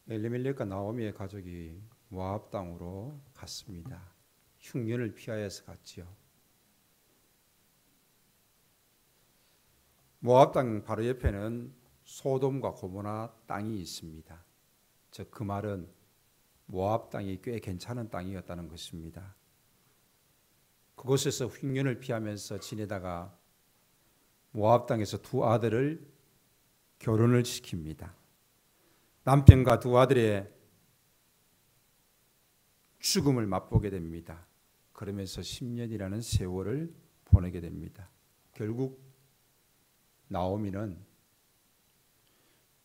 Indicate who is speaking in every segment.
Speaker 1: 엘리멜렉과 나오미의 가족이 모압 땅으로 갔습니다. 흉년을 피하여서 갔지요. 모압 땅 바로 옆에는 소돔과 고모라 땅이 있습니다. 즉 그 말은 모압 땅이 꽤 괜찮은 땅이었다는 것입니다. 그곳에서 흉년을 피하면서 지내다가 모압 땅에서 두 아들을 결혼을 시킵니다. 남편과 두 아들의 죽음을 맛보게 됩니다. 그러면서 10년이라는 세월을 보내게 됩니다. 결국 나오미는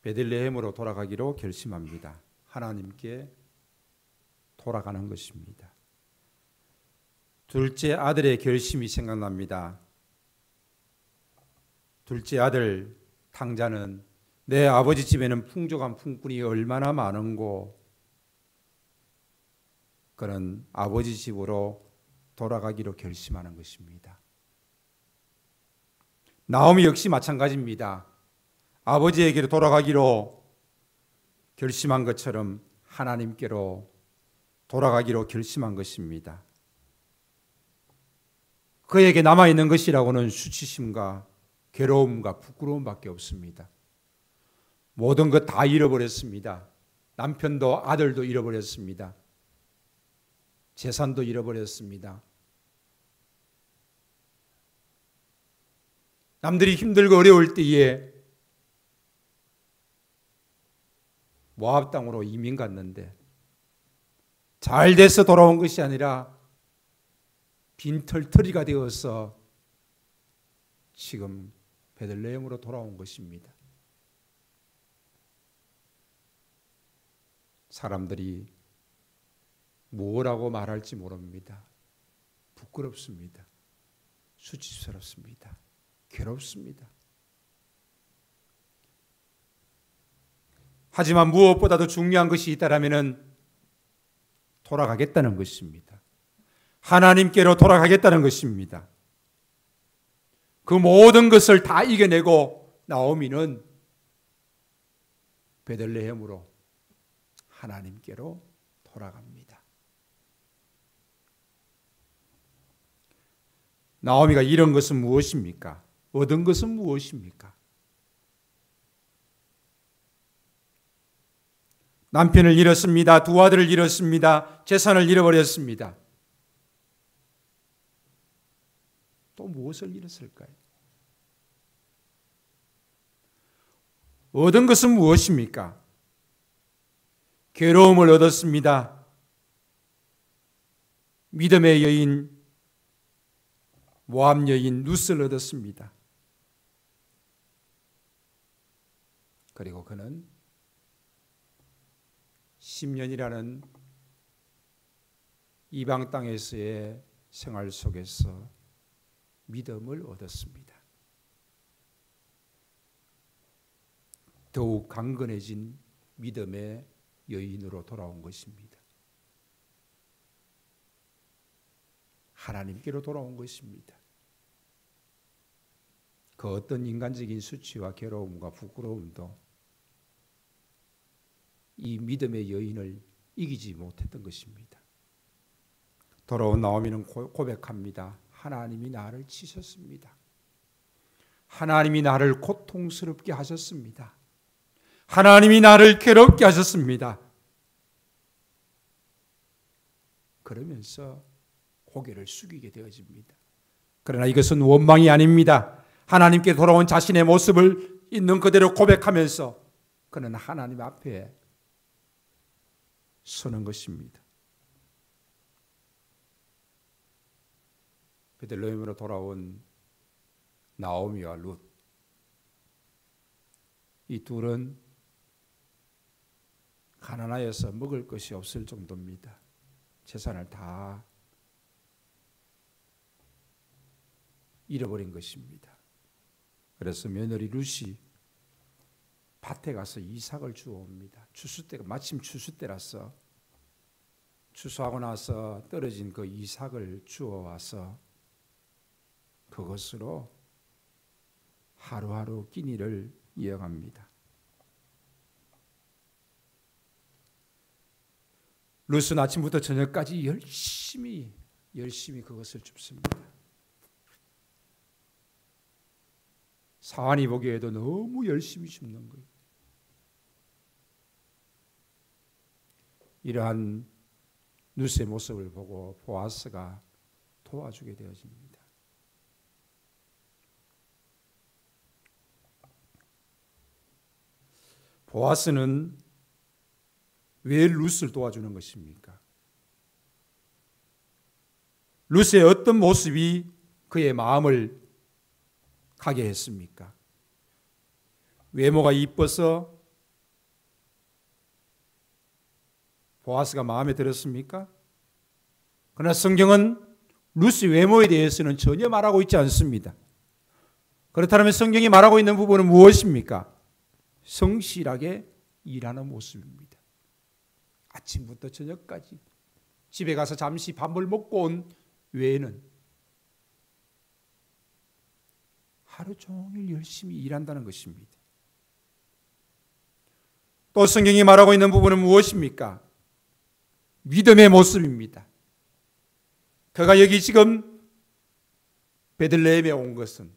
Speaker 1: 베들레헴으로 돌아가기로 결심합니다. 하나님께 돌아가는 것입니다. 둘째 아들의 결심이 생각납니다. 둘째 아들 탕자는 내 아버지 집에는 풍족한 품꾼이 얼마나 많은고, 그는 아버지 집으로 돌아가기로 결심하는 것입니다. 나오미 역시 마찬가지입니다. 아버지에게로 돌아가기로 결심한 것처럼 하나님께로 돌아가기로 결심한 것입니다. 그에게 남아있는 것이라고는 수치심과 괴로움과 부끄러움밖에 없습니다. 모든 것 다 잃어버렸습니다. 남편도 아들도 잃어버렸습니다. 재산도 잃어버렸습니다. 남들이 힘들고 어려울 때에 모압 땅으로 이민 갔는데 잘 돼서 돌아온 것이 아니라 빈털터리가 되어서 지금 베들레헴으로 돌아온 것입니다. 사람들이 뭐라고 말할지 모릅니다. 부끄럽습니다. 수치스럽습니다. 괴롭습니다. 하지만 무엇보다도 중요한 것이 있다라면 돌아가겠다는 것입니다. 하나님께로 돌아가겠다는 것입니다. 그 모든 것을 다 이겨내고 나오미는 베들레헴으로 하나님께로 돌아갑니다. 나오미가 잃은 것은 무엇입니까? 얻은 것은 무엇입니까? 남편을 잃었습니다. 두 아들을 잃었습니다. 재산을 잃어버렸습니다. 또 무엇을 잃었을까요? 얻은 것은 무엇입니까? 괴로움을 얻었습니다. 믿음의 여인, 모압 여인 룻을 얻었습니다. 그리고 그는 10년이라는 이방 땅에서의 생활 속에서 믿음을 얻었습니다. 더욱 강건해진 믿음의 여인으로 돌아온 것입니다. 하나님께로 돌아온 것입니다. 그 어떤 인간적인 수치와 괴로움과 부끄러움도 이 믿음의 여인을 이기지 못했던 것입니다. 돌아온 나오미는 고백합니다. 하나님이 나를 치셨습니다. 하나님이 나를 고통스럽게 하셨습니다. 하나님이 나를 괴롭게 하셨습니다. 그러면서 고개를 숙이게 되어집니다. 그러나 이것은 원망이 아닙니다. 하나님께 돌아온 자신의 모습을 있는 그대로 고백하면서 그는 하나님 앞에 서는 것입니다. 베들레헴으로 돌아온 나오미와 룻, 이 둘은 가난하여서 먹을 것이 없을 정도입니다. 재산을 다 잃어버린 것입니다. 그래서 며느리 룻이 밭에 가서 이삭을 주워옵니다. 추수때가 마침 추수때라서 추수하고 나서 떨어진 그 이삭을 주워와서 그것으로 하루하루 끼니를 이어갑니다. 룻은 아침부터 저녁까지 열심히 그것을 줍습니다. 사환이 보기에도 너무 열심히 줍는 거예요. 이러한 룻의 모습을 보고 보아스가 도와주게 되어집니다. 보아스는 왜 룻을 도와주는 것입니까? 룻의 어떤 모습이 그의 마음을 가게 했습니까? 외모가 이뻐서 보아스가 마음에 들었습니까? 그러나 성경은 룻의 외모에 대해서는 전혀 말하고 있지 않습니다. 그렇다면 성경이 말하고 있는 부분은 무엇입니까? 성실하게 일하는 모습입니다. 아침부터 저녁까지 집에 가서 잠시 밥을 먹고 온 외에는 하루 종일 열심히 일한다는 것입니다. 또 성경이 말하고 있는 부분은 무엇입니까? 믿음의 모습입니다. 그가 여기 지금 베들레헴에 온 것은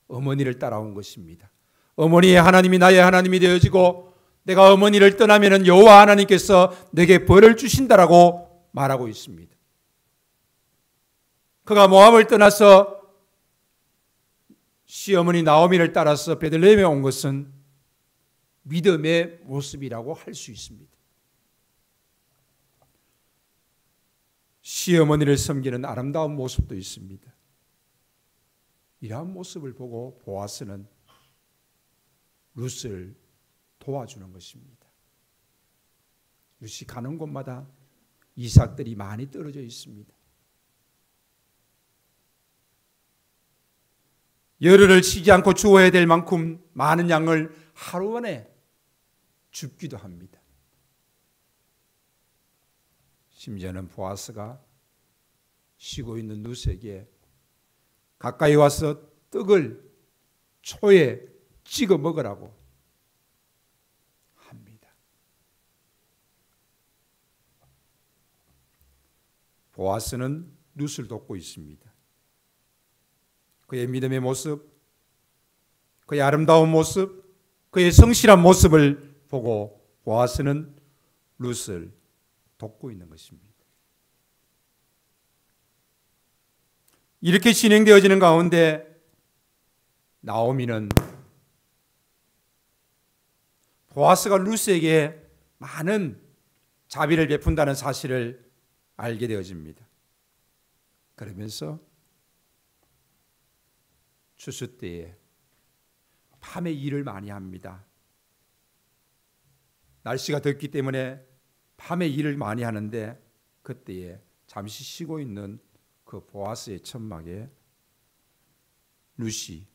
Speaker 1: 어머니를 따라온 것입니다. 어머니의 하나님이 나의 하나님이 되어지고 내가 어머니를 떠나면 여호와 하나님께서 내게 벌을 주신다라고 말하고 있습니다. 그가 모압을 떠나서 시어머니 나오미를 따라서 베들레헴에 온 것은 믿음의 모습이라고 할 수 있습니다. 시어머니를 섬기는 아름다운 모습도 있습니다. 이러한 모습을 보고 보아스는 룻을 도와주는 것입니다. 룻이 가는 곳마다 이삭들이 많이 떨어져 있습니다. 열흘을 쉬지 않고 주어야 될 만큼 많은 양을 하루 만에 줍기도 합니다. 심지어는 보아스가 쉬고 있는 룻에게 가까이 와서 떡을 초에 찍어 먹으라고 합니다. 보아스는 룻을 돕고 있습니다. 그의 믿음의 모습, 그의 아름다운 모습, 그의 성실한 모습을 보고 보아스는 룻을 돕고 있는 것입니다. 이렇게 진행되어지는 가운데 나오미는 보아스가 룻에게 많은 자비를 베푼다는 사실을 알게 되어집니다. 그러면서 추수 때에 밤에 일을 많이 합니다. 날씨가 덥기 때문에 밤에 일을 많이 하는데 그때에 잠시 쉬고 있는 그 보아스의 천막에 룻이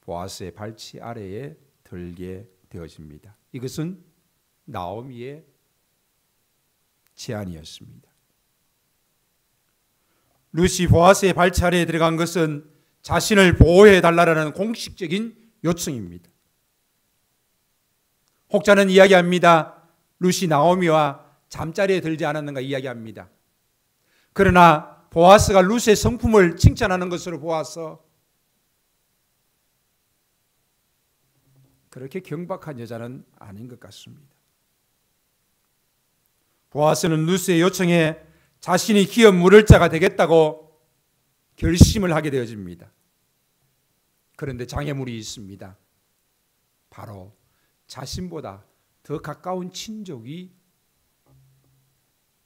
Speaker 1: 보아스의 발치 아래에 들게 되어집니다. 이것은 나오미의 제안이었습니다. 룻이 보아스의 발치 아래에 들어간 것은 자신을 보호해 달라는 공식적인 요청입니다. 혹자는 이야기합니다. 룻이 나오미와 잠자리에 들지 않았는가 이야기합니다. 그러나 보아스가 룻의 성품을 칭찬하는 것으로 보아서 그렇게 경박한 여자는 아닌 것 같습니다. 보아스는 룻의 요청에 자신이 기업 물을 자가 되겠다고 결심을 하게 되어집니다. 그런데 장애물이 있습니다. 바로 자신보다 더 가까운 친족이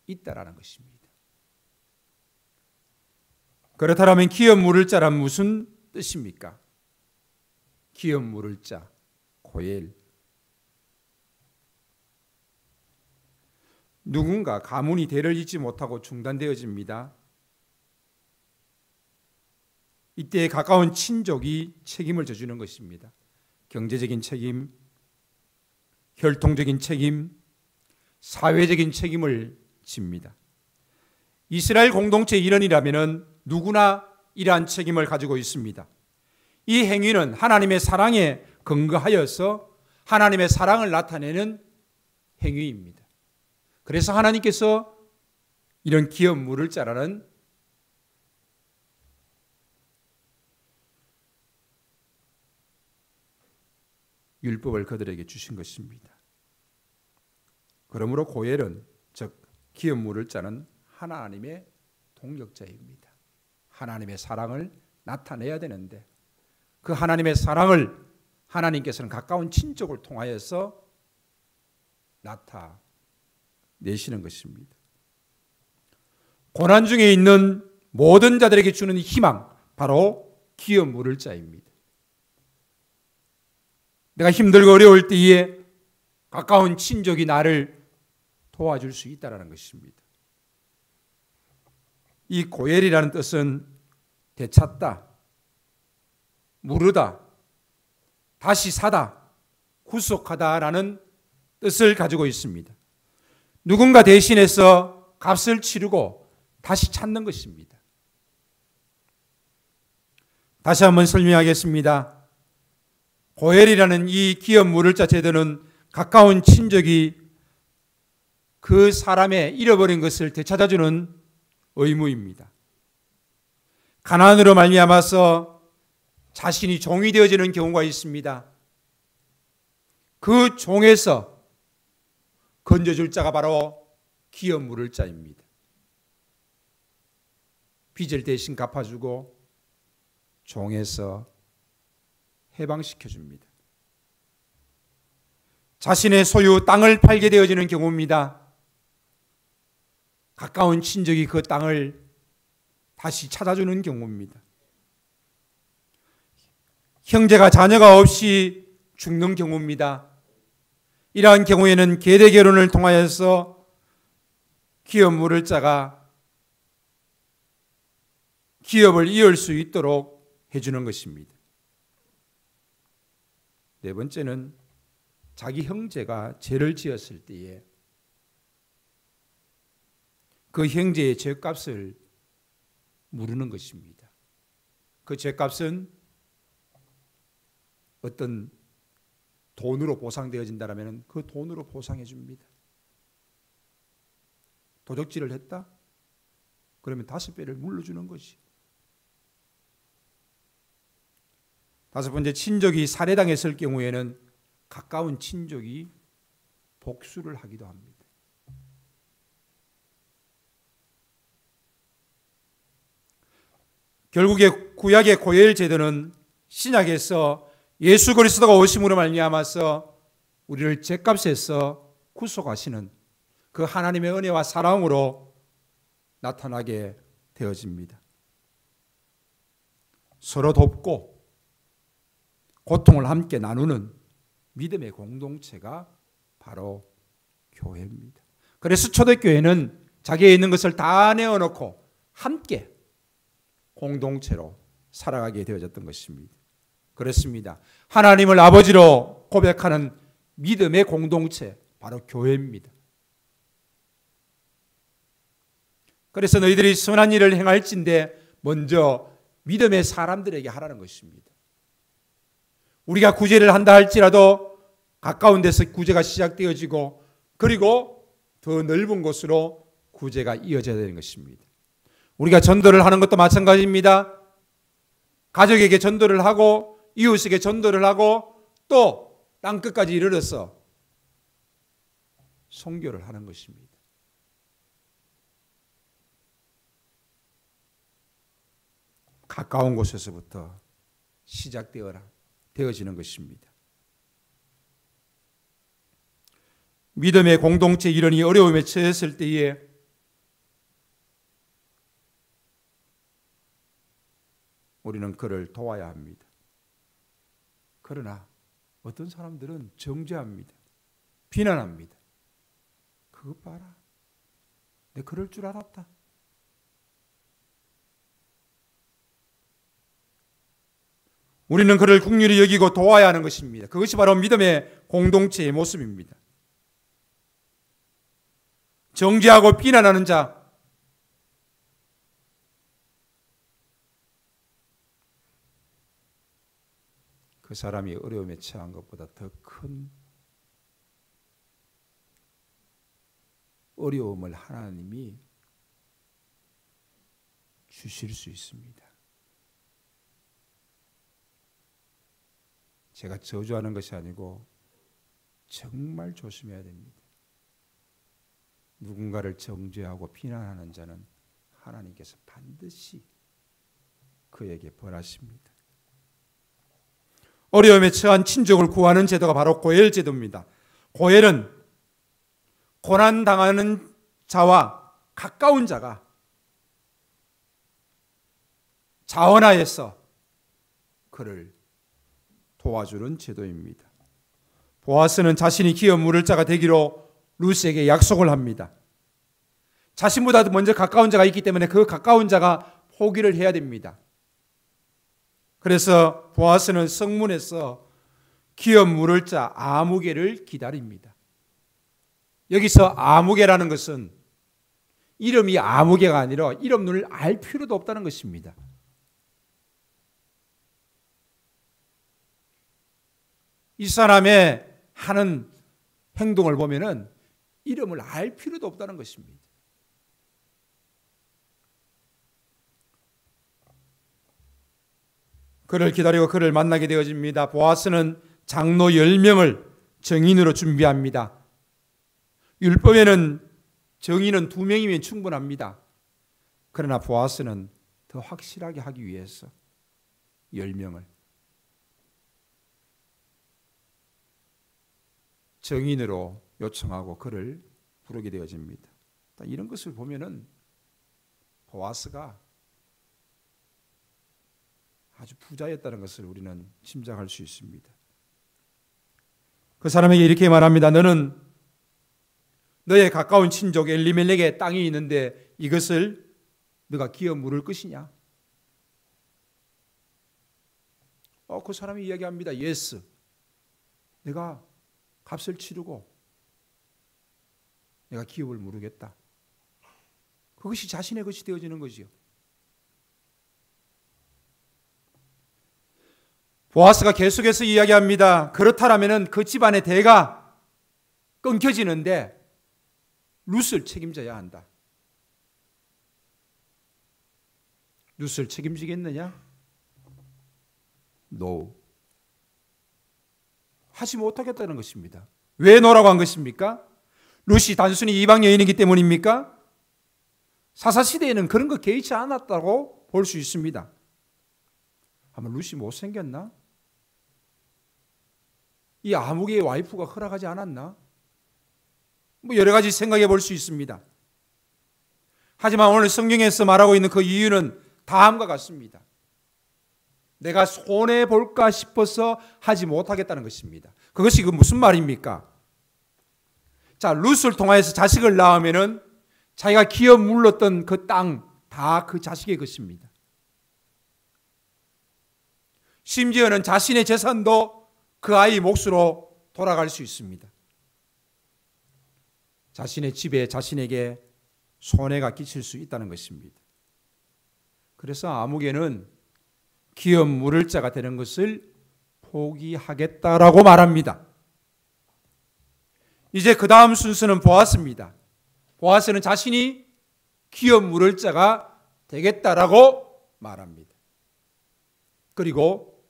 Speaker 1: 있다라는 것입니다. 그렇다면 기업 물을 자란 무슨 뜻입니까? 기업 물을 자, 고엘. 누군가 가문이 대를 잇지 못하고 중단되어집니다. 이때 가까운 친족이 책임을 져주는 것입니다. 경제적인 책임, 혈통적인 책임, 사회적인 책임을 집니다. 이스라엘 공동체의 일원이라면 누구나 이러한 책임을 가지고 있습니다. 이 행위는 하나님의 사랑에 근거하여서 하나님의 사랑을 나타내는 행위입니다. 그래서 하나님께서 이런 기업 물을 자라는 율법을 그들에게 주신 것입니다. 그러므로 고엘은 즉 기업 물을 자는 하나님의 동역자입니다. 하나님의 사랑을 나타내야 되는데 그 하나님의 사랑을 하나님께서는 가까운 친족을 통하여서 나타내시는 것입니다. 고난 중에 있는 모든 자들에게 주는 희망, 바로 기업 물을 자입니다. 내가 힘들고 어려울 때에 가까운 친족이 나를 도와줄 수 있다는 것입니다. 이 고엘이라는 뜻은 되찾다, 무르다, 다시 사다, 구속하다라는 뜻을 가지고 있습니다. 누군가 대신해서 값을 치르고 다시 찾는 것입니다. 다시 한번 설명하겠습니다. 고엘이라는 이 기업 물을 자 제도는 가까운 친족이 그 사람의 잃어버린 것을 되찾아주는 의무입니다. 가난으로 말미암아서 자신이 종이 되어지는 경우가 있습니다. 그 종에서 건져줄 자가 바로 기업 물을 자입니다. 빚을 대신 갚아주고 종에서 해방시켜줍니다. 자신의 소유 땅을 팔게 되어지는 경우입니다. 가까운 친족이 그 땅을 다시 찾아주는 경우입니다. 형제가 자녀가 없이 죽는 경우입니다. 이러한 경우에는 계대 결혼을 통하여서 기업 물을 자가 기업을 이을 수 있도록 해주는 것입니다. 네 번째는 자기 형제가 죄를 지었을 때에 그 형제의 죄값을 물으는 것입니다. 그 죄값은 어떤 돈으로 보상되어진다면 그 돈으로 보상해 줍니다. 도적질을 했다? 그러면 5배를 물려주는 것이. 5번째, 친족이 살해당했을 경우에는 가까운 친족이 복수를 하기도 합니다. 결국에 구약의 고엘 제도는 신약에서 예수 그리스도가 오심으로 말미암아서 우리를 죄값에서 구속하시는 그 하나님의 은혜와 사랑으로 나타나게 되어집니다. 서로 돕고 고통을 함께 나누는 믿음의 공동체가 바로 교회입니다. 그래서 초대교회는 자기에 있는 것을 다 내어놓고 함께 공동체로 살아가게 되어졌던 것입니다. 그렇습니다. 하나님을 아버지로 고백하는 믿음의 공동체, 바로 교회입니다. 그래서 너희들이 선한 일을 행할진대 먼저 믿음의 사람들에게 하라는 것입니다. 우리가 구제를 한다 할지라도 가까운 데서 구제가 시작되어지고 그리고 더 넓은 곳으로 구제가 이어져야 되는 것입니다. 우리가 전도를 하는 것도 마찬가지입니다. 가족에게 전도를 하고 이웃에게 전도를 하고 또 땅끝까지 이르러서 선교를 하는 것입니다. 가까운 곳에서부터 시작되어지는 것입니다. 믿음의 공동체 일원이 어려움에 처했을 때에 우리는 그를 도와야 합니다. 그러나 어떤 사람들은 정죄합니다. 비난합니다. 그거 봐라. 내가 그럴 줄 알았다. 우리는 그를 긍휼히 여기고 도와야 하는 것입니다. 그것이 바로 믿음의 공동체의 모습입니다. 정죄하고 비난하는 자, 그 사람이 어려움에 처한 것보다 더 큰 어려움을 하나님이 주실 수 있습니다. 제가 저주하는 것이 아니고 정말 조심해야 됩니다. 누군가를 정죄하고 비난하는 자는 하나님께서 반드시 그에게 벌하십니다. 어려움에 처한 친족을 구하는 제도가 바로 고엘 제도입니다. 고엘은 고난당하는 자와 가까운 자가 자원하여서 그를 도와주는 제도입니다. 보아스는 자신이 기업 물을 자가 되기로 루스에게 약속을 합니다. 자신보다 먼저 가까운 자가 있기 때문에 그 가까운 자가 포기를 해야 됩니다. 그래서 보아스는 성문에서 기업 물을 자 아무개를 기다립니다. 여기서 아무개라는 것은 이름이 아무개가 아니라 이름을 알 필요도 없다는 것입니다. 이 사람의 하는 행동을 보면은 이름을 알 필요도 없다는 것입니다. 그를 기다리고 그를 만나게 되어집니다. 보아스는 장로 10명을 정인으로 준비합니다. 율법에는 정인은 2명이면 충분합니다. 그러나 보아스는 더 확실하게 하기 위해서 10명을 정인으로 요청하고 그를 부르게 되어집니다. 이런 것을 보면은 보아스가 아주 부자였다는 것을 우리는 짐작할 수 있습니다. 그 사람에게 이렇게 말합니다. 너는 너의 가까운 친족 엘리멜렉의 땅이 있는데 이것을 너가 기어 물을 것이냐? 그 사람이 이야기합니다. 예스. 내가 값을 치르고 내가 기업을 물으겠다. 그것이 자신의 것이 되어지는 것이요. 보아스가 계속해서 이야기합니다. 그렇다면 그 집안의 대가 끊겨지는데 룻을 책임져야 한다. 룻을 책임지겠느냐? No. 하지 못하겠다는 것입니다. 왜 노라고 한 것입니까? 룻이 단순히 이방 여인이기 때문입니까? 사사시대에는 그런 거 개의치 않았다고 볼 수 있습니다. 아마 룻이 못생겼나? 이 아무개의 와이프가 허락하지 않았나? 여러 가지 생각해 볼 수 있습니다. 하지만 오늘 성경에서 말하고 있는 그 이유는 다음과 같습니다. 내가 손해볼까 싶어서 하지 못하겠다는 것입니다. 그것이 무슨 말입니까? 자, 룻을 통하여서 자식을 낳으면은 자기가 기어 물렀던 그 땅 다 그 자식의 것입니다. 심지어는 자신의 재산도 그 아이 몫으로 돌아갈 수 있습니다. 자신의 집에 자신에게 손해가 끼칠 수 있다는 것입니다. 그래서 아무개는 기업 물을 자가 되는 것을 포기하겠다라고 말합니다. 이제 그 다음 순서는 보아스입니다. 보아스는 자신이 기업 물을 자가 되겠다라고 말합니다. 그리고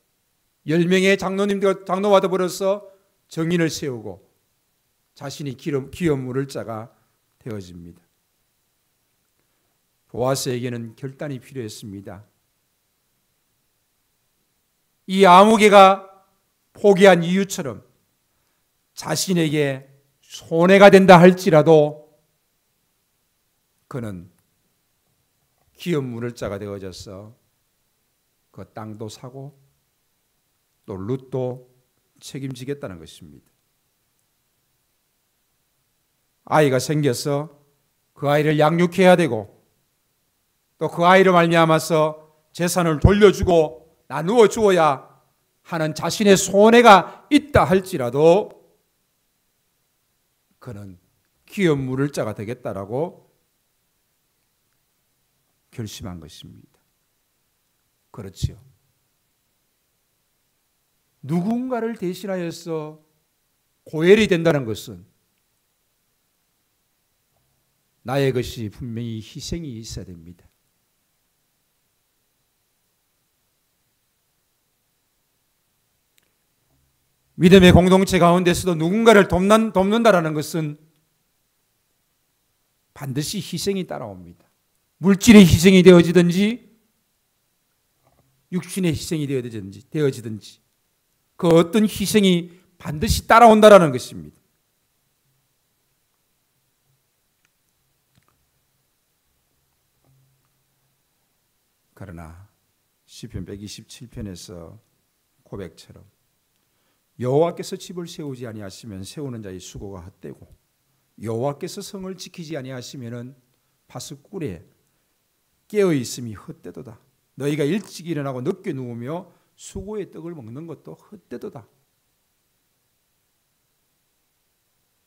Speaker 1: 10명의 장로와 더불어서 정인을 세우고 자신이 기업 물을 자가 되어집니다. 보아스에게는 결단이 필요했습니다. 이 아무개가 포기한 이유처럼 자신에게 손해가 된다 할지라도 그는 기업 물을 자가 되어져서 그 땅도 사고 또 룻도 책임지겠다는 것입니다. 아이가 생겨서 그 아이를 양육해야 되고 또 그 아이로 말미암아서 재산을 돌려주고 나누어 주어야 하는 자신의 손해가 있다 할지라도 그는 기업 물을 자가 되겠다라고 결심한 것입니다. 그렇지요. 누군가를 대신하여서 고엘이 된다는 것은 나의 것이 분명히 희생이 있어야 됩니다. 믿음의 공동체 가운데서도 누군가를 돕는다라는 것은 반드시 희생이 따라옵니다. 물질의 희생이 되어지든지 육신의 희생이 되어지든지 그 어떤 희생이 반드시 따라온다라는 것입니다. 그러나 시편 127편에서 고백처럼 여호와께서 집을 세우지 아니하시면 세우는 자의 수고가 헛되고 여호와께서 성을 지키지 아니하시면은 파수꾼에 깨어 있음이 헛되도다. 너희가 일찍 일어나고 늦게 누우며 수고의 떡을 먹는 것도 헛되도다.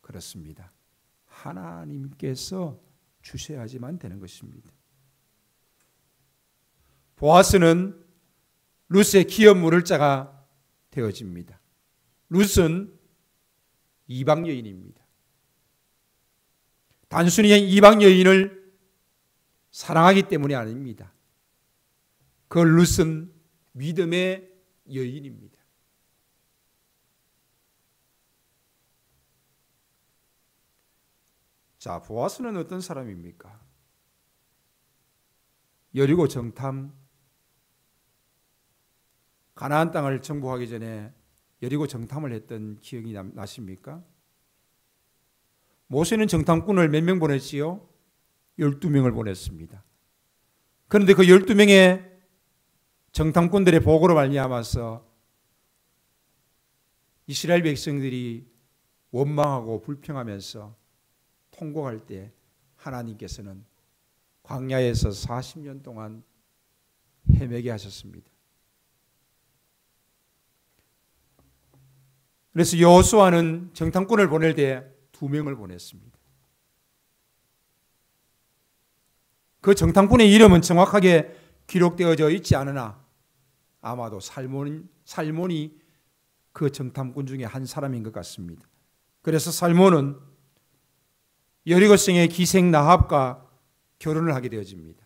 Speaker 1: 그렇습니다. 하나님께서 주셔야지만 되는 것입니다. 보아스는 룻의 기업 물을 자가 되어집니다. 룻은 이방 여인입니다. 단순히 이방 여인을 사랑하기 때문이 아닙니다. 그 룻은 믿음의 여인입니다. 자, 보아스는 어떤 사람입니까? 여리고 정탐, 가나안 땅을 정복하기 전에 여리고 정탐을 했던 기억이 나십니까? 모세는 정탐꾼을 몇 명 보냈지요? 12명을 보냈습니다. 그런데 그 12명의 정탐꾼들의 보고로 말미암아서 이스라엘 백성들이 원망하고 불평하면서 통곡할 때 하나님께서는 광야에서 40년 동안 헤매게 하셨습니다. 그래서 여호수아는 정탐꾼을 보낼 때 2명을 보냈습니다. 그 정탐꾼의 이름은 정확하게 기록되어져 있지 않으나 아마도 살몬이 그 정탐꾼 중에 한 사람인 것 같습니다. 그래서 살몬은 여리고성의 기생 라합과 결혼을 하게 되어집니다.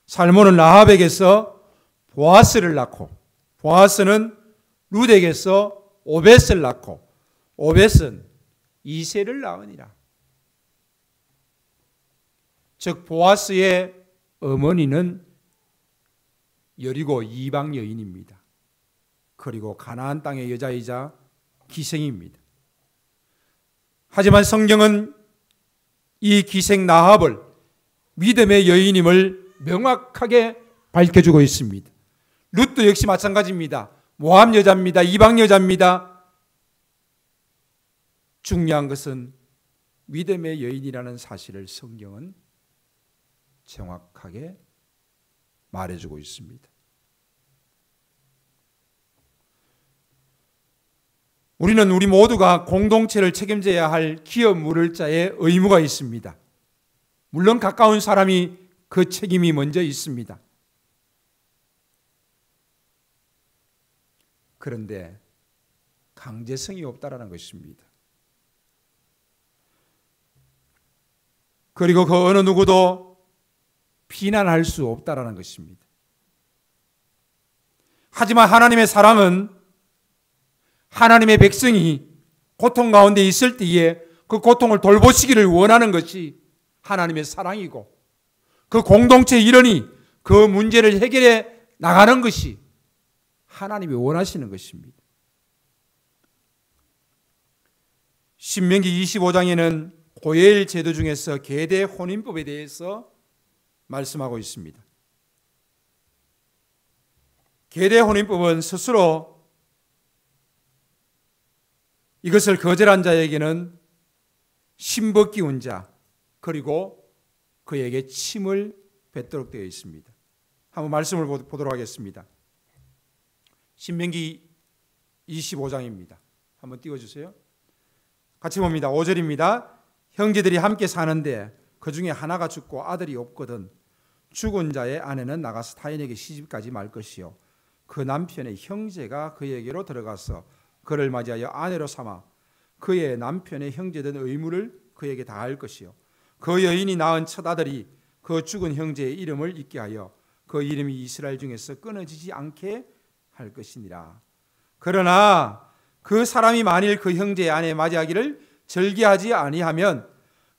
Speaker 1: 살몬은 라합에게서 보아스를 낳고 보아스는 룻에게서 오벳을 낳고 오벳은 이새를 낳으니라. 즉 보아스의 어머니는 여리고 이방 여인입니다. 그리고 가나안 땅의 여자이자 기생입니다. 하지만 성경은 이 기생 라합을 믿음의 여인임을 명확하게 밝혀주고 있습니다. 룻도 역시 마찬가지입니다. 모함 여자입니다. 이방 여자입니다. 중요한 것은 믿음의 여인이라는 사실을 성경은 정확하게 말해주고 있습니다. 우리는 우리 모두가 공동체를 책임져야 할 기업 물을 자의 의무가 있습니다. 물론 가까운 사람이 그 책임이 먼저 있습니다. 그런데 강제성이 없다라는 것입니다. 그리고 그 어느 누구도 비난할 수 없다라는 것입니다. 하지만 하나님의 사랑은 하나님의 백성이 고통 가운데 있을 때에 그 고통을 돌보시기를 원하는 것이 하나님의 사랑이고 그 공동체의 일원이 그 문제를 해결해 나가는 것이 하나님이 원하시는 것입니다. 신명기 25장에는 고엘 제도 중에서 계대 혼인법에 대해서 말씀하고 있습니다. 계대 혼인법은 스스로 이것을 거절한 자에게는 신법 기운 자 그리고 그에게 침을 뱉도록 되어 있습니다. 한번 말씀을 보도록 하겠습니다. 신명기 25장입니다. 한번 띄워주세요. 같이 봅니다. 5절입니다. 형제들이 함께 사는데 그 중에 하나가 죽고 아들이 없거든 죽은 자의 아내는 나가서 타인에게 시집가지 말 것이요 그 남편의 형제가 그에게로 들어가서 그를 맞이하여 아내로 삼아 그의 남편의 형제된 의무를 그에게 다할 것이요 그 여인이 낳은 첫 아들이 그 죽은 형제의 이름을 잊게 하여 그 이름이 이스라엘 중에서 끊어지지 않게 할 것이니라. 그러나 그 사람이 만일 그 형제의 아내 맞이하기를 절개하지 아니하면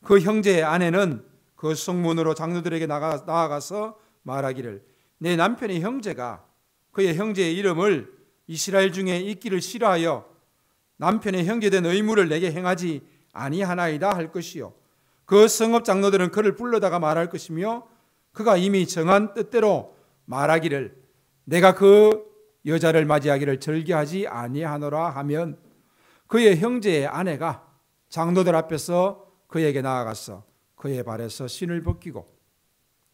Speaker 1: 그 형제의 아내는 그 성문으로 장로들에게 나아가서 말하기를 내 남편의 형제가 그의 형제의 이름을 이스라엘 중에 잊기를 싫어하여 남편의 형제된 의무를 내게 행하지 아니하나이다 할 것이요 그 성읍 장로들은 그를 불러다가 말할 것이며 그가 이미 정한 뜻대로 말하기를 내가 그 여자를 맞이하기를 절개하지 아니하노라 하면 그의 형제의 아내가 장로들 앞에서 그에게 나아가서 그의 발에서 신을 벗기고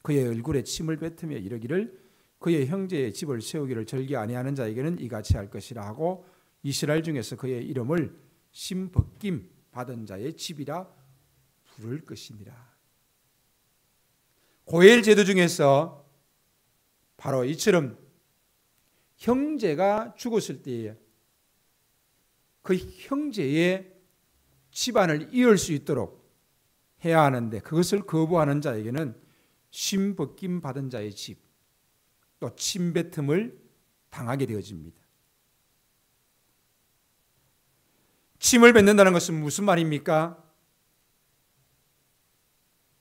Speaker 1: 그의 얼굴에 침을 뱉으며 이르기를 그의 형제의 집을 세우기를 절개 아니하는 자에게는 이같이 할 것이라 하고 이스라엘 중에서 그의 이름을 신 벗김 받은 자의 집이라 부를 것이니라. 고엘 제도 중에서 바로 이처럼 형제가 죽었을 때에 그 형제의 집안을 이을 수 있도록 해야 하는데 그것을 거부하는 자에게는 신 벗김 받은 자의 집, 또 침뱉음을 당하게 되어집니다. 침을 뱉는다는 것은 무슨 말입니까?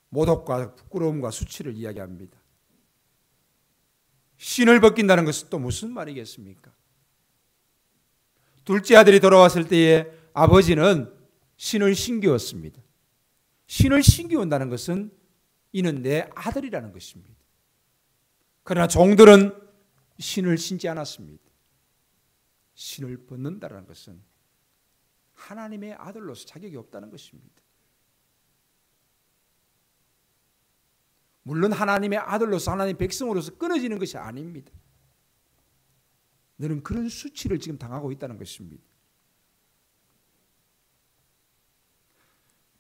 Speaker 1: 모독과 부끄러움과 수치를 이야기합니다. 신을 벗긴다는 것은 또 무슨 말이겠습니까? 둘째 아들이 돌아왔을 때에 아버지는 신을 신기웠습니다. 신을 신기운다는 것은 이는 내 아들이라는 것입니다. 그러나 종들은 신을 신지 않았습니다. 신을 벗는다는 것은 하나님의 아들로서 자격이 없다는 것입니다. 물론 하나님의 아들로서 하나님의 백성으로서 끊어지는 것이 아닙니다. 너는 그런 수치를 지금 당하고 있다는 것입니다.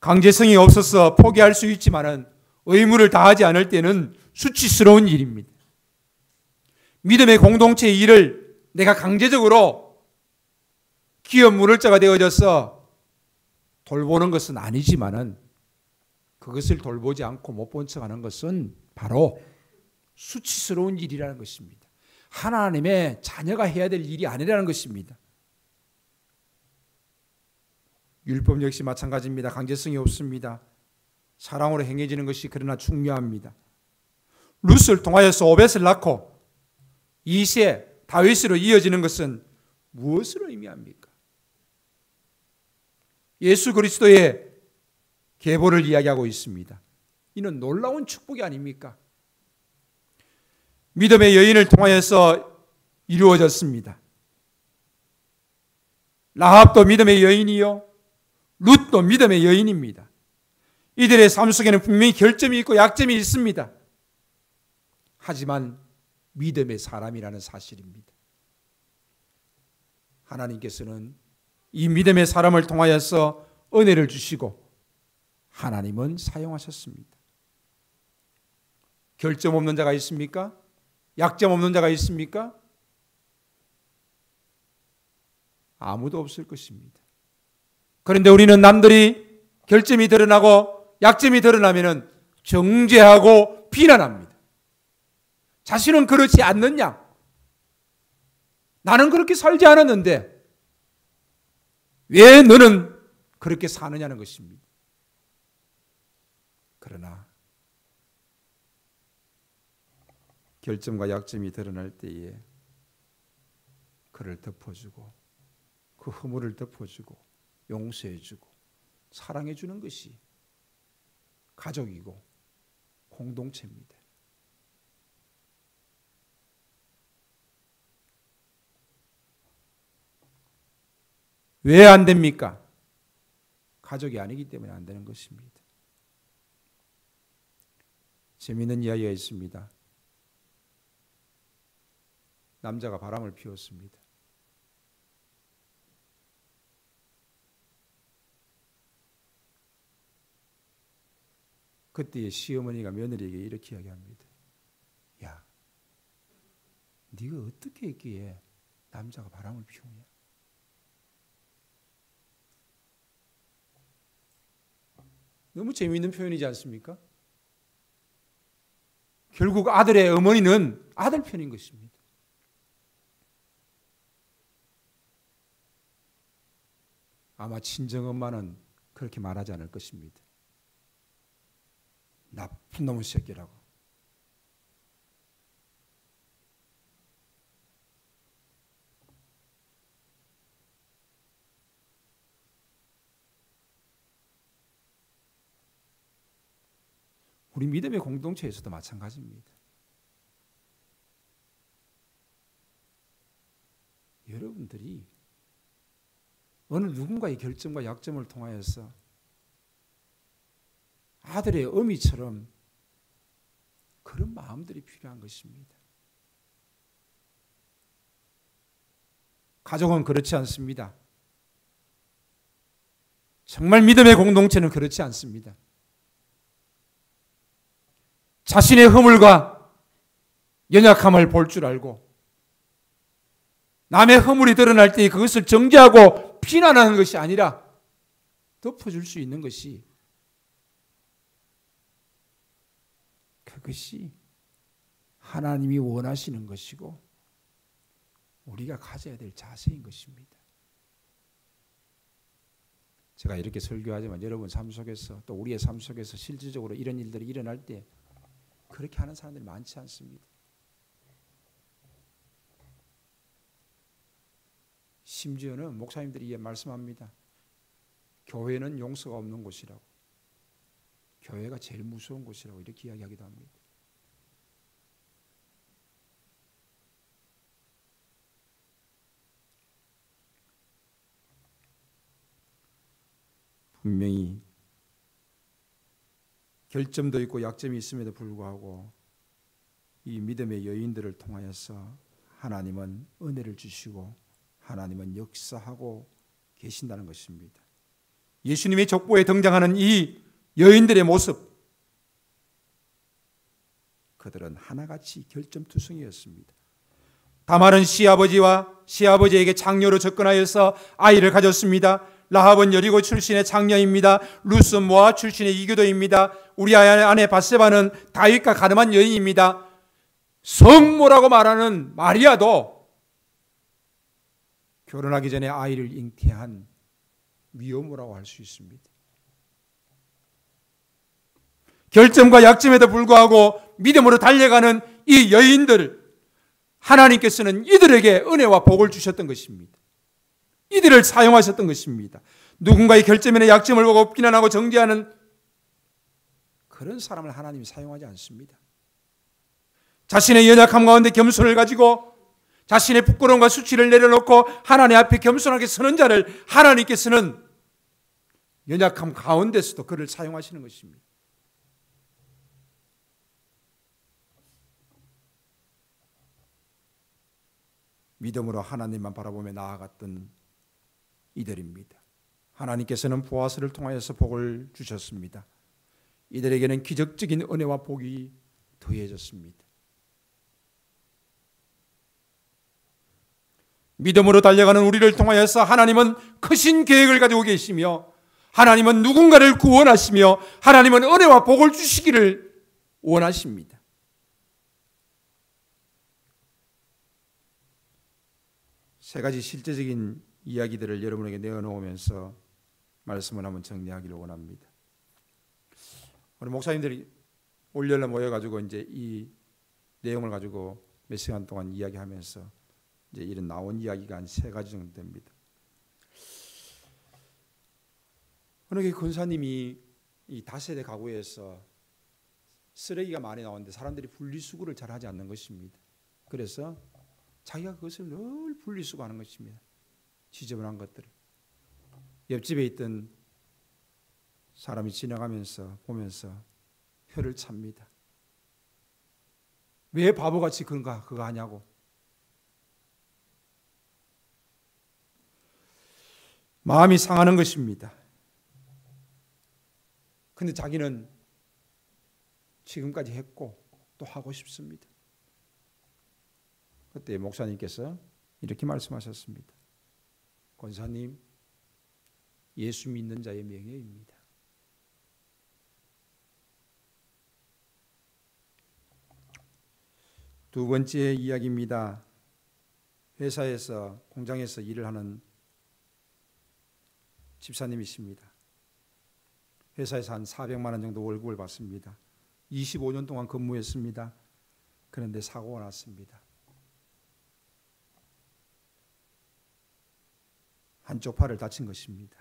Speaker 1: 강제성이 없어서 포기할 수 있지만은 의무를 다하지 않을 때는 수치스러운 일입니다. 믿음의 공동체의 일을 내가 강제적으로 기업 물을자가 되어져서 돌보는 것은 아니지만은 그것을 돌보지 않고 못 본 척하는 것은 바로 수치스러운 일이라는 것입니다. 하나님의 자녀가 해야 될 일이 아니라는 것입니다. 율법 역시 마찬가지입니다. 강제성이 없습니다. 사랑으로 행해지는 것이 그러나 중요합니다. 룻을 통하여서 오벳을 낳고 이세 다윗으로 이어지는 것은 무엇을 의미합니까? 예수 그리스도의 계보를 이야기하고 있습니다. 이는 놀라운 축복이 아닙니까? 믿음의 여인을 통하여서 이루어졌습니다. 라합도 믿음의 여인이요 룻도 믿음의 여인입니다. 이들의 삶 속에는 분명히 결점이 있고 약점이 있습니다. 하지만 믿음의 사람이라는 사실입니다. 하나님께서는 이 믿음의 사람을 통하여서 은혜를 주시고 하나님은 사용하셨습니다. 결점 없는 자가 있습니까? 약점 없는 자가 있습니까? 아무도 없을 것입니다. 그런데 우리는 남들이 결점이 드러나고 약점이 드러나면 정죄하고 비난합니다. 자신은 그렇지 않느냐? 나는 그렇게 살지 않았는데 왜 너는 그렇게 사느냐는 것입니다. 그러나 결점과 약점이 드러날 때에 그를 덮어주고 그 허물을 덮어주고 용서해주고 사랑해주는 것이 가족이고 공동체입니다. 왜 안 됩니까? 가족이 아니기 때문에 안 되는 것입니다. 재미있는 이야기가 있습니다. 남자가 바람을 피웠습니다. 그때의 시어머니가 며느리에게 이렇게 이야기합니다. 야, 네가 어떻게 했기에 남자가 바람을 피우냐? 너무 재미있는 표현이지 않습니까? 결국 아들의 어머니는 아들 편인 것입니다. 아마 친정엄마는 그렇게 말하지 않을 것입니다. 나쁜 놈의 새끼라고. 우리 믿음의 공동체에서도 마찬가지입니다. 여러분들이 어느 누군가의 결점과 약점을 통하여서 아들의 어미처럼 그런 마음들이 필요한 것입니다. 가족은 그렇지 않습니다. 정말 믿음의 공동체는 그렇지 않습니다. 자신의 허물과 연약함을 볼 줄 알고 남의 허물이 드러날 때 그것을 정죄하고 비난하는 것이 아니라 덮어줄 수 있는 것이, 그것이 하나님이 원하시는 것이고 우리가 가져야 될 자세인 것입니다. 제가 이렇게 설교하지만 여러분 삶 속에서 또 우리의 삶 속에서 실질적으로 이런 일들이 일어날 때 그렇게 하는 사람들이 많지 않습니다. 심지어는 목사님들이 말씀합니다. 교회는 용서가 없는 곳이라고. 교회가 제일 무서운 곳이라고 이렇게 이야기하기도 합니다. 분명히 결점도 있고 약점이 있음에도 불구하고 이 믿음의 여인들을 통하여서 하나님은 은혜를 주시고 하나님은 역사하고 계신다는 것입니다. 예수님의 족보에 등장하는 이 여인들의 모습, 그들은 하나같이 결점투성이었습니다. 다말은 시아버지와 시아버지에게 장녀로 접근하여서 아이를 가졌습니다. 라합은 여리고 출신의 장녀입니다. 룻은 모압 출신의 이교도입니다. 우리 아내 바세바는 다윗과 가늠한 여인입니다. 성모라고 말하는 마리아도 결혼하기 전에 아이를 잉태한 미혼모라고 할 수 있습니다. 결점과 약점에도 불구하고 믿음으로 달려가는 이 여인들, 하나님께서는 이들에게 은혜와 복을 주셨던 것입니다. 이들을 사용하셨던 것입니다. 누군가의 결점이나 약점을 보고 비난하고 정죄하는 그런 사람을 하나님이 사용하지 않습니다. 자신의 연약함 가운데 겸손을 가지고 자신의 부끄러움과 수치를 내려놓고 하나님 앞에 겸손하게 서는 자를 하나님께서는 연약함 가운데서도 그를 사용하시는 것입니다. 믿음으로 하나님만 바라보며 나아갔던 이들입니다. 하나님께서는 보아스를 통하여서 복을 주셨습니다. 이들에게는 기적적인 은혜와 복이 더해졌습니다. 믿음으로 달려가는 우리를 통하여서 하나님은 크신 계획을 가지고 계시며 하나님은 누군가를 구원하시며 하나님은 은혜와 복을 주시기를 원하십니다. 세 가지 실제적인 이야기들을 여러분에게 내어놓으면서 말씀을 한번 정리하기를 원합니다. 우리 목사님들이 올여름 모여가지고 이제 이 내용을 가지고 몇 시간 동안 이야기하면서 이제 이런 나온 이야기가 한 세 가지 정도 됩니다. 어느 게 권사님이 이 다세대 가구에서 쓰레기가 많이 나오는데 사람들이 분리수거를 잘 하지 않는 것입니다. 그래서 자기가 그것을 늘 분리수거하는 것입니다. 지저분한 것들을. 옆집에 있던 사람이 지나가면서 보면서 혀를 찹니다. 왜 바보같이 그거 하냐고. 마음이 상하는 것입니다. 근데 자기는 지금까지 했고 또 하고 싶습니다. 그때 목사님께서 이렇게 말씀하셨습니다. 권사님, 예수 믿는 자의 명예입니다. 두 번째 이야기입니다. 회사에서, 공장에서 일을 하는 집사님이십니다. 회사에서 한 400만 원 정도 월급을 받습니다. 25년 동안 근무했습니다. 그런데 사고가 났습니다. 한쪽 팔을 다친 것입니다.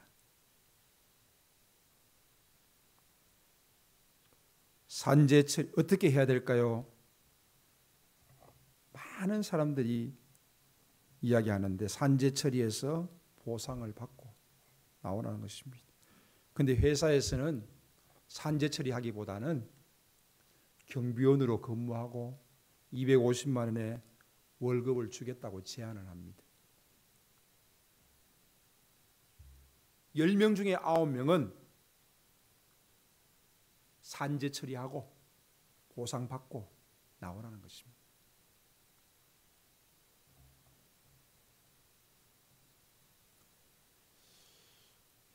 Speaker 1: 산재 처리 어떻게 해야 될까요? 많은 사람들이 이야기하는데 산재 처리에서 보상을 받고 나오라는 것입니다. 그런데 회사에서는 산재 처리하기보다는 경비원으로 근무하고 250만 원의 월급을 주겠다고 제안을 합니다. 10명 중에 9명은 산재 처리하고 보상받고 나오라는 것입니다.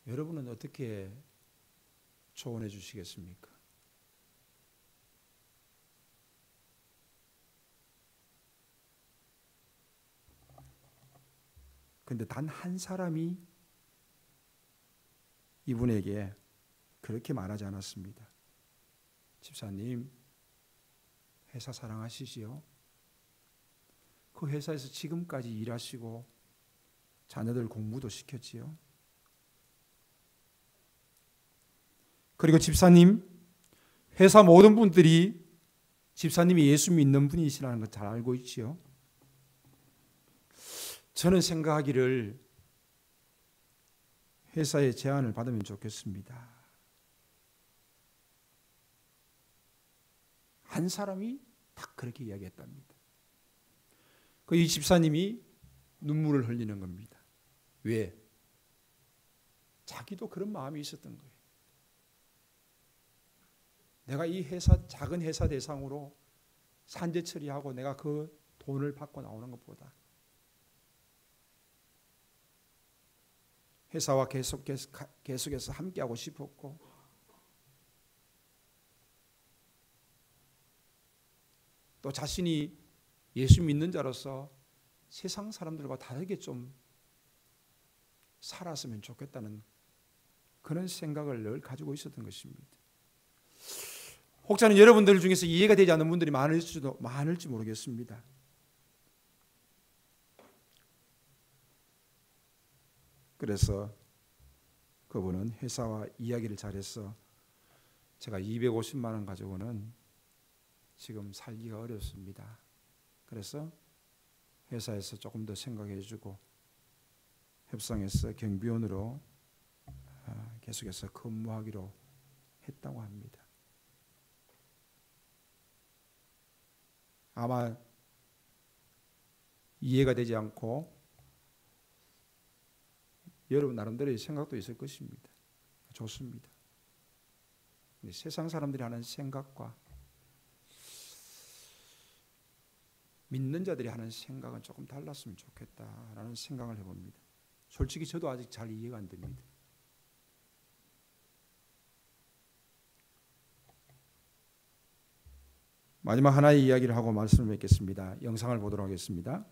Speaker 1: 여러분은 어떻게 조언해 주시겠습니까? 그런데 단 한 사람이 이분에게 그렇게 말하지 않았습니다. 집사님, 회사 사랑하시지요? 그 회사에서 지금까지 일하시고 자녀들 공부도 시켰지요? 그리고 집사님, 회사 모든 분들이 집사님이 예수 믿는 분이시라는 걸 잘 알고 있지요? 저는 생각하기를 회사의 제안을 받으면 좋겠습니다. 한 사람이 딱 그렇게 이야기했답니다. 이 집사님이 눈물을 흘리는 겁니다. 왜? 자기도 그런 마음이 있었던 거예요. 내가 이 회사, 작은 회사 대상으로 산재 처리하고 내가 그 돈을 받고 나오는 것보다 회사와 계속해서 함께하고 싶었고 또 자신이 예수 믿는 자로서 세상 사람들과 다르게 좀 살았으면 좋겠다는 그런 생각을 늘 가지고 있었던 것입니다. 혹자는 여러분들 중에서 이해가 되지 않는 분들이 많을지 모르겠습니다. 그래서 그분은 회사와 이야기를 잘해서 제가 250만 원 가지고는 지금 살기가 어렵습니다. 그래서 회사에서 조금 더 생각해 주고 협상해서 경비원으로 계속해서 근무하기로 했다고 합니다. 아마 이해가 되지 않고 여러분 나름대로의 생각도 있을 것입니다. 좋습니다. 세상 사람들이 하는 생각과 믿는 자들이 하는 생각은 조금 달랐으면 좋겠다라는 생각을 해봅니다. 솔직히 저도 아직 잘 이해가 안 됩니다. 마지막 하나의 이야기를 하고 말씀을 맺겠습니다. 영상을 보도록 하겠습니다.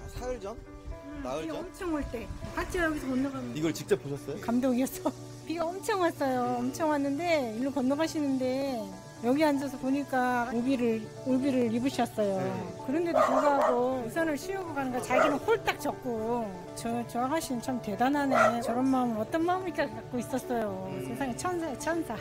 Speaker 2: 사흘 전? 나흘
Speaker 3: 비가
Speaker 2: 전?
Speaker 3: 엄청 올 때 같이 여기서 건너가면
Speaker 2: 이걸 직접 보셨어요?
Speaker 3: 감동이었어. 비가 엄청 왔어요. 엄청 왔는데 일로 건너가시는데 여기 앉아서 보니까 우비를 입으셨어요. 그런데도 불구하고 우산을 씌우고 가는 거 자기는 홀딱 젖고 저 아가씨는 참 대단하네. 저런 마음은 어떤 마음일까 갖고 있었어요. 세상에 천사야 천사.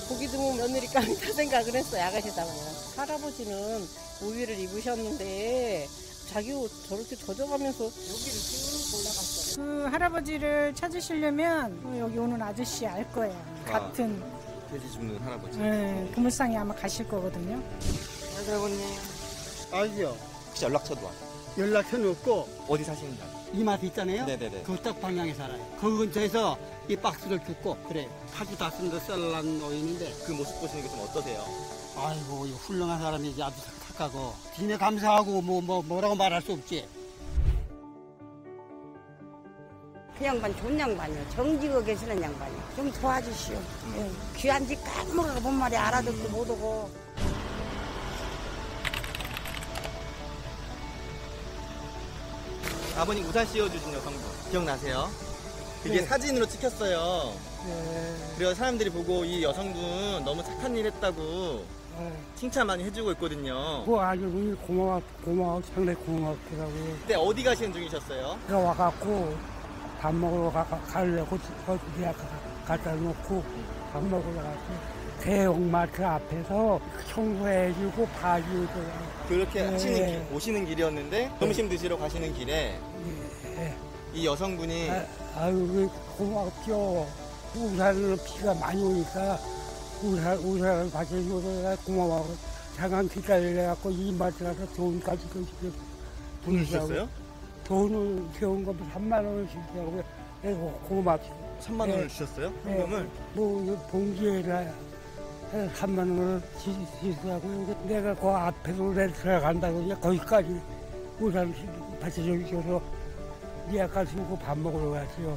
Speaker 4: 보기 드문 며느리감이다 생각을 했어요. 아가씨다면 할아버지는 우비를 입으셨는데 자기 옷 저렇게 젖어가면서 여기를 쭉 올라갔어요.
Speaker 3: 그 할아버지를 찾으시려면 여기 오는 아저씨 알 거예요. 같은
Speaker 2: 돼지 줍는 할아버지.
Speaker 3: 보물상에 아마 가실 거거든요.
Speaker 2: 할아버님.
Speaker 5: 알죠.
Speaker 2: 혹시 연락처도 와?
Speaker 5: 연락처는 없고
Speaker 2: 어디 사시는지 알죠?
Speaker 5: 이마트 있잖아요.
Speaker 2: 네네네.
Speaker 5: 그 딱 방향에 살아요. 그 근처에서 이 박스를 줍고 그래. 파주 다스는데 썰란 노인인데
Speaker 2: 그 모습 보시는 게 좀 어떠세요?
Speaker 5: 아이고 이거 훌륭한 사람이지 아주 착하고 진에 감사하고 뭐라고 말할 수 없지.
Speaker 6: 그 양반 좋은 양반이요. 정직하게 계시는 양반이요. 좀 도와주시오. 귀한 집 까먹어가 본 말이 알아듣도 못하고.
Speaker 2: 아버님 우산 씌워주신 여성분 기억나세요? 그게 사진으로 찍혔어요. 그래서 사람들이 보고 이 여성분 너무 착한 일 했다고 칭찬 많이 해주고 있거든요.
Speaker 7: 그거 아주 고마워, 상당히 고맙더라고.
Speaker 2: 그때 어디 가시는 중이셨어요?
Speaker 7: 내가 와갖고 밥 먹으러 가려고 어디야 갖다 놓고 밥 먹으러 가서 대형마트 앞에서 청소해주고 봐주고.
Speaker 2: 그렇게
Speaker 7: 네.
Speaker 2: 하시는 오시는 길이었는데 점심 드시러 가시는 길에 이 여성분이
Speaker 7: 아유, 고맙죠. 우산은 비가 많이 오니까 우산을 받쳐줘서 고마워. 잠깐 기다려갖고 이마트 가서 돈까지
Speaker 2: 돈 주셨어요?
Speaker 7: 돈을 세운 거 3만 원을 주더라고요. 그래서 고맙죠.
Speaker 2: 3만 원을 주셨어요? 현금을?
Speaker 7: 봉지에다 3만 원을 주더라고요. 내가 그 앞에서 들어간다고 이제 거기까지 우산 받쳐줘서 예약까지 쓰고 밥 먹으러 갔어요.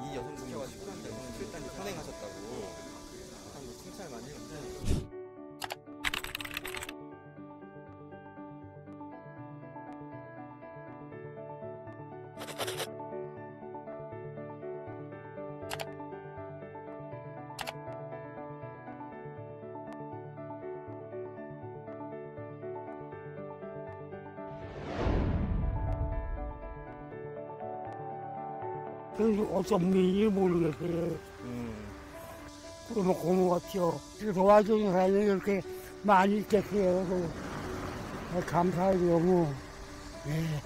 Speaker 2: 이 여성분이 출단지 선행하셨다고 사람들 칭찬을 많이 했는데
Speaker 7: 그래서 어떤 일인지 모르겠어요. 그러면 고마웠죠. 도와주는 사람이 이렇게 많이 있겠어요. 감사하고 너무. 네.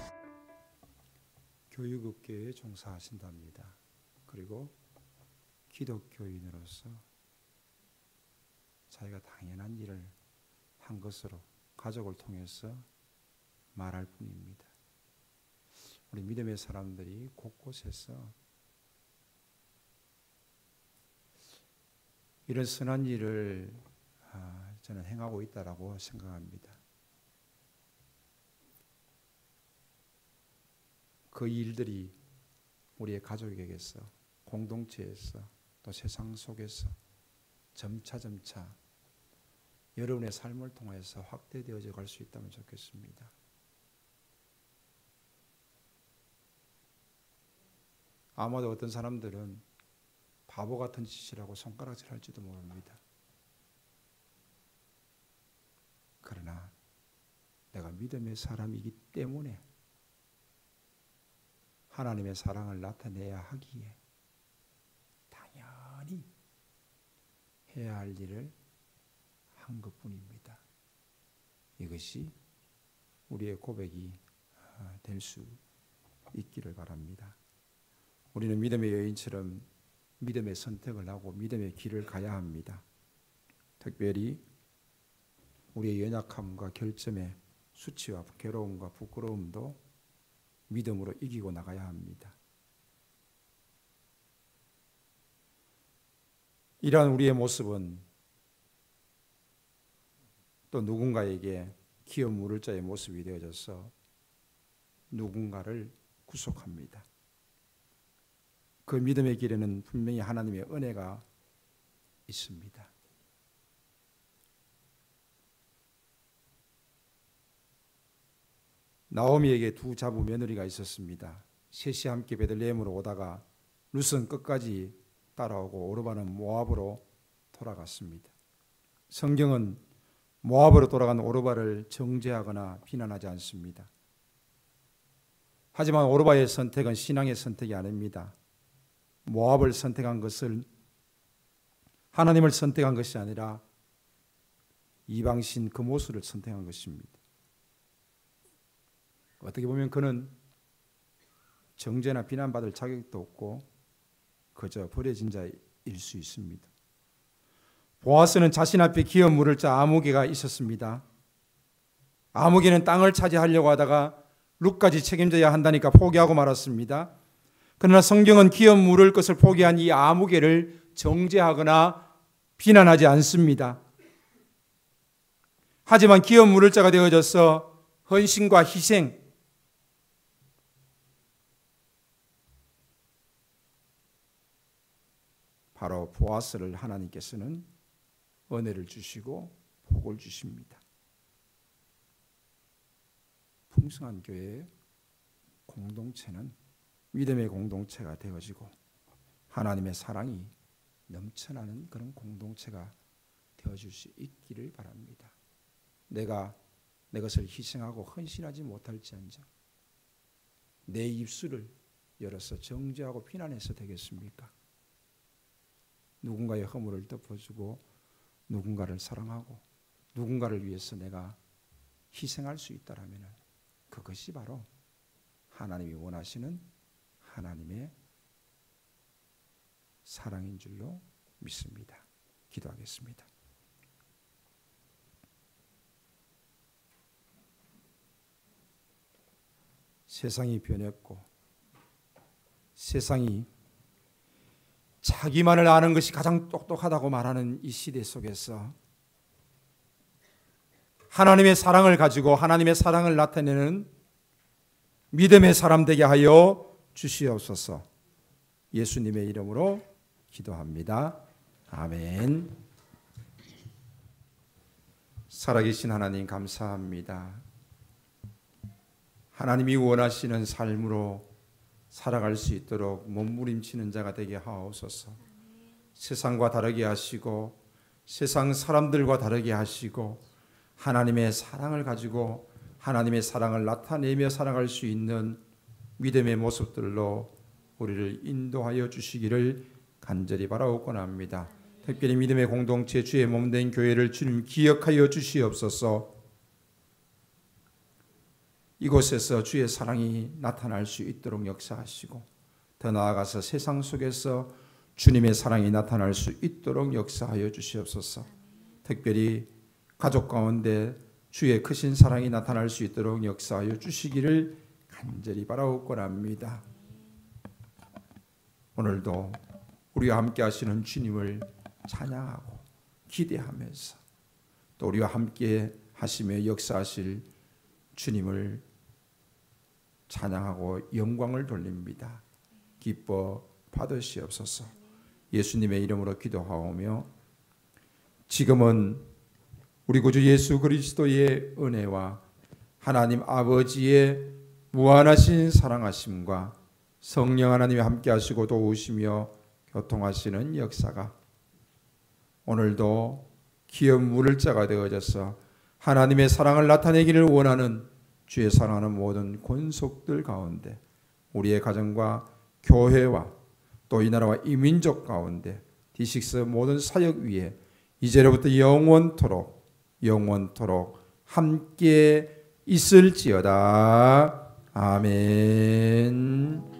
Speaker 1: 교육업계에 종사하신답니다. 그리고 기독교인으로서 자기가 당연한 일을 한 것으로 가족을 통해서 말할 뿐입니다. 우리 믿음의 사람들이 곳곳에서 이런 선한 일을 저는 행하고 있다라고 생각합니다. 그 일들이 우리의 가족에게서, 공동체에서, 또 세상 속에서 점차 여러분의 삶을 통해서 확대되어져 갈 수 있다면 좋겠습니다. 아마도 어떤 사람들은 바보 같은 짓이라고 손가락질 할지도 모릅니다. 그러나 내가 믿음의 사람이기 때문에 하나님의 사랑을 나타내야 하기에 당연히 해야 할 일을 한 것뿐입니다. 이것이 우리의 고백이 될 수 있기를 바랍니다. 우리는 믿음의 여인처럼 믿음의 선택을 하고 믿음의 길을 가야 합니다. 특별히 우리의 연약함과 결점의 수치와 괴로움과 부끄러움도 믿음으로 이기고 나가야 합니다. 이러한 우리의 모습은 또 누군가에게 기업 물을 자의 모습이 되어져서 누군가를 구속합니다. 그 믿음의 길에는 분명히 하나님의 은혜가 있습니다. 나오미에게 두 자부 며느리가 있었습니다. 셋이 함께 베들레헴으로 오다가 룻은 끝까지 따라오고 오르바는 모압으로 돌아갔습니다. 성경은 모압으로 돌아간 오르바를 정죄하거나 비난하지 않습니다. 하지만 오르바의 선택은 신앙의 선택이 아닙니다. 모압을 선택한 것은 하나님을 선택한 것이 아니라 이방신 그모스를 선택한 것입니다. 어떻게 보면 그는 정죄나 비난받을 자격도 없고 그저 버려진 자일 수 있습니다. 보아스는 자신 앞에 기업 물을 자 아무개가 있었습니다. 아무개는 땅을 차지하려고 하다가 룻까지 책임져야 한다니까 포기하고 말았습니다. 그러나 성경은 기업 물을 것을 포기한 이 아무개를 정죄하거나 비난하지 않습니다. 하지만 기업 물을 자가 되어져서 헌신과 희생, 바로 보아스를 하나님께서는 은혜를 주시고 복을 주십니다. 풍성한 교회의 공동체는 믿음의 공동체가 되어지고 하나님의 사랑이 넘쳐나는 그런 공동체가 되어줄 수 있기를 바랍니다. 내가 내 것을 희생하고 헌신하지 못할지언정 내 입술을 열어서 정죄하고 비난해서 되겠습니까? 누군가의 허물을 덮어주고 누군가를 사랑하고 누군가를 위해서 내가 희생할 수 있다라면 그것이 바로 하나님이 원하시는 하나님의 사랑인 줄로 믿습니다. 기도하겠습니다. 세상이 변했고 세상이 자기만을 아는 것이 가장 똑똑하다고 말하는 이 시대 속에서 하나님의 사랑을 가지고 하나님의 사랑을 나타내는 믿음의 사람 되게 하여 주시옵소서. 예수님의 이름으로 기도합니다. 아멘. 살아계신 하나님 감사합니다. 하나님이 원하시는 삶으로 살아갈 수 있도록 몸부림치는 자가 되게 하옵소서. 세상과 다르게 하시고 세상 사람들과 다르게 하시고 하나님의 사랑을 가지고 하나님의 사랑을 나타내며 살아갈 수 있는 믿음의 모습들로 우리를 인도하여 주시기를 간절히 바라옵곤 합니다. 특별히 믿음의 공동체 주의 몸된 교회를 주님 기억하여 주시옵소서. 이곳에서 주의 사랑이 나타날 수 있도록 역사하시고 더 나아가서 세상 속에서 주님의 사랑이 나타날 수 있도록 역사하여 주시옵소서. 특별히 가족 가운데 주의 크신 사랑이 나타날 수 있도록 역사하여 주시기를 간절히 바라옵곤 합니다. 오늘도 우리와 함께 하시는 주님을 찬양하고 기대하면서 또 우리와 함께 하시며 역사하실 주님을 찬양하고 영광을 돌립니다. 기뻐 받으시옵소서. 예수님의 이름으로 기도하오며 지금은 우리 구주 예수 그리스도의 은혜와 하나님 아버지의 무한하신 사랑하심과 성령 하나님이 함께 하시고 도우시며 교통하시는 역사가 오늘도 기업 물을 자가 되어져서 하나님의 사랑을 나타내기를 원하는 주의 사랑하는 모든 권속들 가운데 우리의 가정과 교회와 또 이 나라와 이 민족 가운데 D6 모든 사역 위에 이제로부터 영원토록 함께 있을지어다. 아멘.